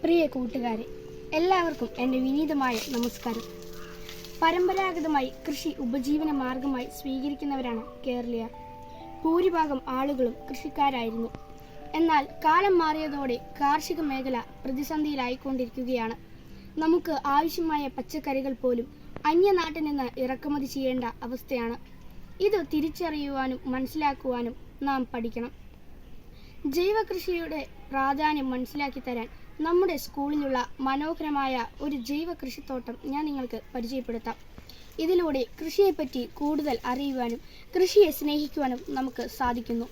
പ്രിയ കൂട്ടുകാരെ, എല്ലാവർക്കും എൻ്റെ വിനീതമായ നമസ്കാരം. പരമ്പരാഗതമായി കൃഷി ഉപജീവന മാർഗമായി സ്വീകരിക്കുന്നവരാണ് കേരളീയർ. ഭൂരിഭാഗം ആളുകളും കൃഷിക്കാരായിരുന്നു. എന്നാൽ കാലം മാറിയതോടെ കാർഷിക മേഖല പ്രതിസന്ധിയിലായിക്കൊണ്ടിരിക്കുകയാണ്. നമുക്ക് ആവശ്യമായ പച്ചക്കറികൾ പോലും അന്യനാട്ടിൽ നിന്ന് ഇറക്കുമതി ചെയ്യേണ്ട അവസ്ഥയാണ്. ഇത് തിരിച്ചറിയുവാനും മനസ്സിലാക്കുവാനും നാം പഠിക്കണം. ജൈവ കൃഷിയുടെ പ്രാധാന്യം മനസ്സിലാക്കി തരാൻ നമ്മുടെ സ്കൂളിലുള്ള മനോഹരമായ ഒരു ജൈവ കൃഷിത്തോട്ടം ഞാൻ നിങ്ങൾക്ക് പരിചയപ്പെടുത്താം. ഇതിലൂടെ കൃഷിയെപ്പറ്റി കൂടുതൽ അറിയുവാനും കൃഷിയെ സ്നേഹിക്കുവാനും നമുക്ക് സാധിക്കുന്നു.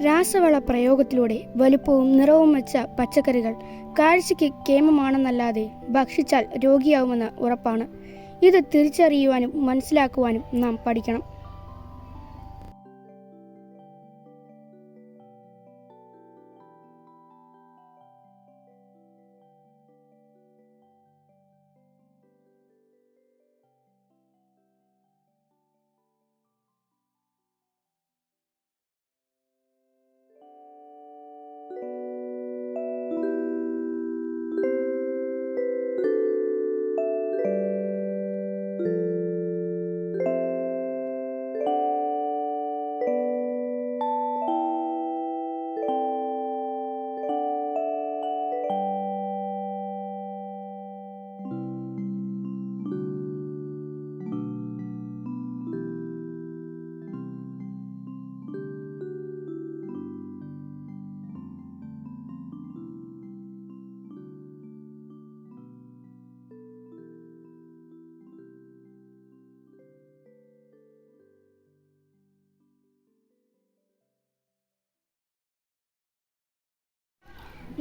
രാസവള പ്രയോഗത്തിലൂടെ വലുപ്പവും നിറവും വെച്ച പച്ചക്കറികൾ കാഴ്ചയ്ക്ക് കേമമാണെന്നല്ലാതെ ഭക്ഷിച്ചാൽ രോഗിയാവുമെന്ന് ഉറപ്പാണ്. ഇത് തിരിച്ചറിയുവാനും മനസ്സിലാക്കുവാനും നാം പഠിക്കണം.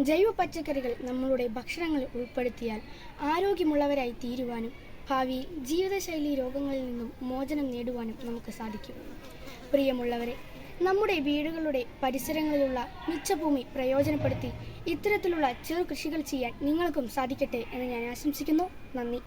ജൈവ പച്ചക്കറികൾ നമ്മളുടെ ഭക്ഷണങ്ങളിൽ ഉൾപ്പെടുത്തിയാൽ ആരോഗ്യമുള്ളവരായി തീരുവാനും ഭാവിയിൽ ജീവിതശൈലി രോഗങ്ങളിൽ നിന്നും മോചനം നേടുവാനും നമുക്ക് സാധിക്കും. പ്രിയമുള്ളവരെ, നമ്മുടെ വീടുകളുടെ പരിസരങ്ങളിലുള്ള മിച്ചഭൂമി പ്രയോജനപ്പെടുത്തി ഇത്തരത്തിലുള്ള ചെറു കൃഷികൾ ചെയ്യാൻ നിങ്ങൾക്കും സാധിക്കട്ടെ എന്ന് ഞാൻ ആശംസിക്കുന്നു. നന്ദി.